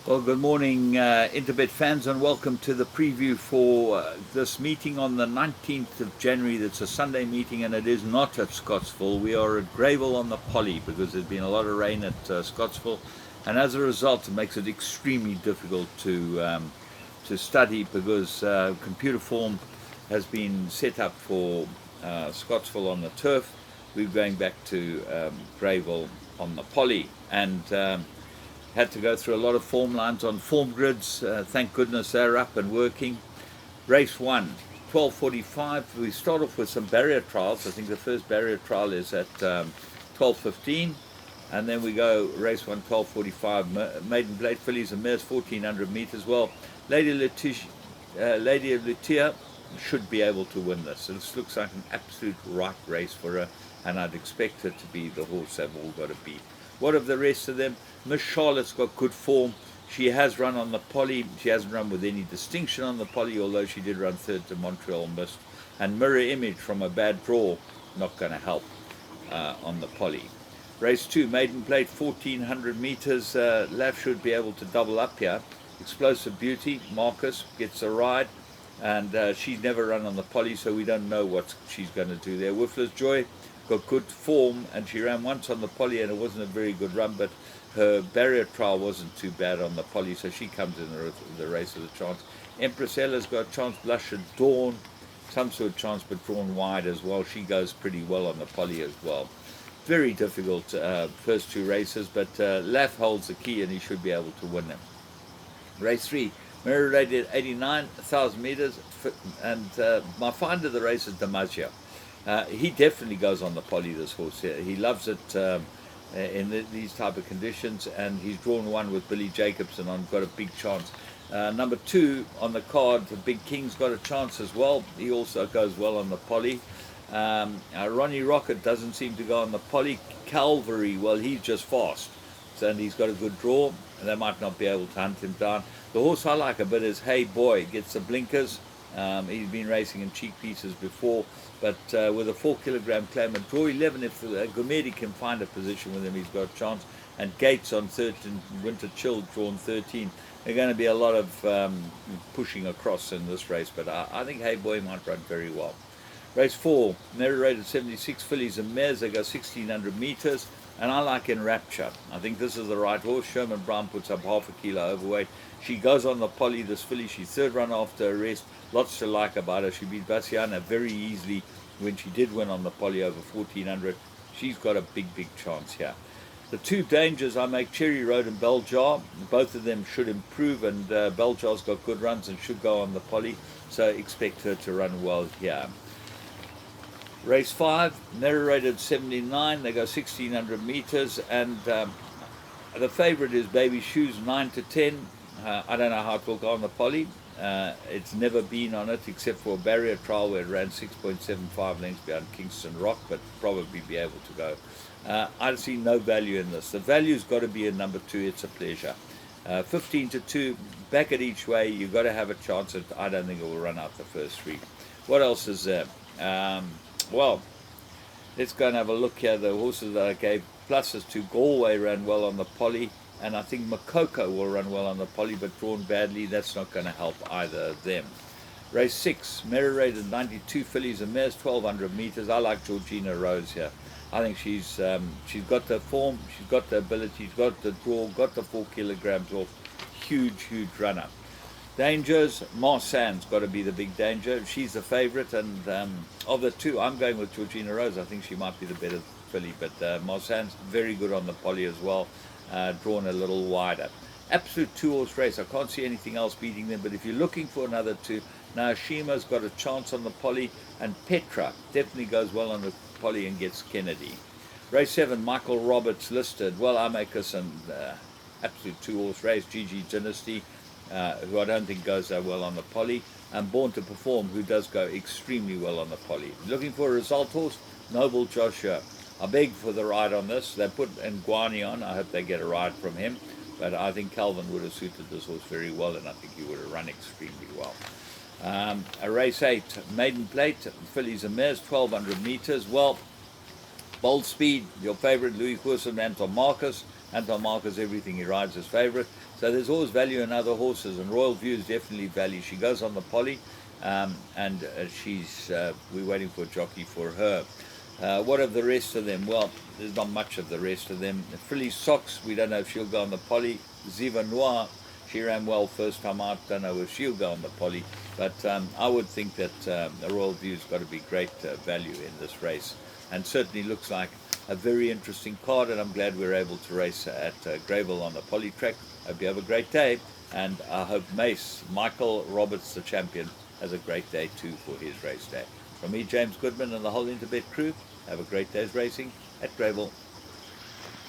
Well, good morning, Interbet fans, and welcome to the preview for this meeting on the 19th of January. That's a Sunday meeting, and it is not at Scottsville. We are at Greyville on the Polly because there's been a lot of rain at Scottsville, and as a result, it makes it extremely difficult to study because computer form has been set up for Scottsville on the turf. We're going back to Greyville on the Polly, and had to go through a lot of form lines on form grids. Thank goodness they're up and working. Race 1, 12:45. We start off with some barrier trials. I think the first barrier trial is at 12:15. And then we go race 1, 12:45. Maiden plate fillies and mares, 1400 meters. Well, Lady of Lutia should be able to win this. This looks like an absolute right race for her, and I'd expect her to be the horse they've all got to beat. What of the rest of them? Miss Charlotte's got good form. She has run on the Polly. She hasn't run with any distinction on the Polly, although she did run third to Montreal Mist. And Mirror Image from a bad draw, not going to help on the Polly. Race 2, Maiden Plate, 1400 meters. Lav should be able to double up here. Explosive Beauty, Marcus gets a ride. And she's never run on the Polly, so we don't know what she's going to do there. Whiffler's Joy got good form, and she ran once on the Polly, and it wasn't a very good run, but her barrier trial wasn't too bad on the Polly, so she comes in the race with a chance. Empress Ella's got a chance. Blush at Dawn, some sort of chance, but drawn wide as well. She goes pretty well on the Polly as well. Very difficult first two races, but Laff holds the key, and he should be able to win them. Race 3, Mirror Rated 89,000 meters, and my find of the race is Damasia. He definitely goes on the Polly, this horse here. He loves it in these type of conditions, and he's drawn one with Billy Jacobson and got a big chance. Number 2 on the card, the Big King's got a chance as well. He also goes well on the Polly. Ronnie Rocket doesn't seem to go on the Polly. Calvary, well, he's just fast, and he's got a good draw, and they might not be able to hunt him down. The horse I like a bit is Hey Boy, gets the blinkers. He's been racing in cheek pieces before, but with a 4 kilogram claim and draw 11, if Gomedi can find a position with him, he's got a chance. And Gates on 13, Winter Chill drawn 13. There's going to be a lot of pushing across in this race, but I think Hey Boy might run very well. Race 4, Mirror Rated 76 fillies and mares. They go 1600 meters, and I like Enrapture. I think this is the right horse. Sherman Brown puts up half a kilo overweight. She goes on the Polly, this filly. She's third run after a rest. Lots to like about her. She beat Bassiana very easily when she did win on the Polly over 1400. She's got a big chance here. The two dangers I make, Cherry Road and Beljar. Both of them should improve, and Beljar's got good runs and should go on the Polly, so expect her to run well here. Race 5, Mirror Rated 79. They go 1600 meters, and the favorite is Baby Shoes 9 to 10. I don't know how it will go on the Polly. It's never been on it except for a barrier trial where it ran 6.75 lengths behind Kingston Rock, but probably be able to go. I see no value in this. The value's got to be in number 2, It's a Pleasure. 15 to 2, back it each way. You've got to have a chance. I don't think it will run out the first 3. What else is there? Well, let's go and have a look here. The horses that I gave pluses to, Galway ran well on the Polly, and I think Makoko will run well on the Polly, but drawn badly. That's not going to help either of them. Race 6, Mirror Rated 92 fillies and mares, 1200 meters. I like Georgina Rose here. I think she's got the form, she's got the ability, she's got the draw, got the 4 kilograms off. Huge runner. Dangers, Marsan's got to be the big danger. She's the favourite, and of the two, I'm going with Georgina Rose. I think she might be the better filly, but Marsan's very good on the Polly as well, drawn a little wider. Absolute 2-horse race. I can't see anything else beating them, but if you're looking for another 2, now Shima's got a chance on the Polly, and Petra definitely goes well on the Polly and gets Kennedy. Race 7, Michael Roberts listed. Well, I make us an absolute 2-horse race. GG Dynasty, who I don't think goes that well on the Polly, and Born to Perform, who does go extremely well on the Polly. Looking for a result horse, Noble Joshua. I beg for the ride on this. They put Nguani on. I hope they get a ride from him, but I think Calvin would have suited this horse very well, and I think he would have run extremely well. A race 8, Maiden Plate, fillies and mares, 1200 meters. Well, Bold Speed, your favourite, Louis Wilson, Anton Marcus. Anton Marcus, everything he rides is favourite. So there's always value in other horses, and Royal View is definitely value. She goes on the Polly, and we're waiting for a jockey for her. What of the rest of them? Well, there's not much of the rest of them. Frilly Socks, we don't know if she'll go on the Polly. Ziva Noir, she ran well first time out, don't know if she'll go on the Polly. But I would think that the Royal View's got to be great value in this race, and certainly looks like a very interesting card, and I'm glad we're able to race at Greyville on the Polly track. Hope you have a great day, and I hope Michael Roberts, the champion, has a great day too for his race day. From me, James Goodman, and the whole Interbet crew, have a great day's racing at Greyville.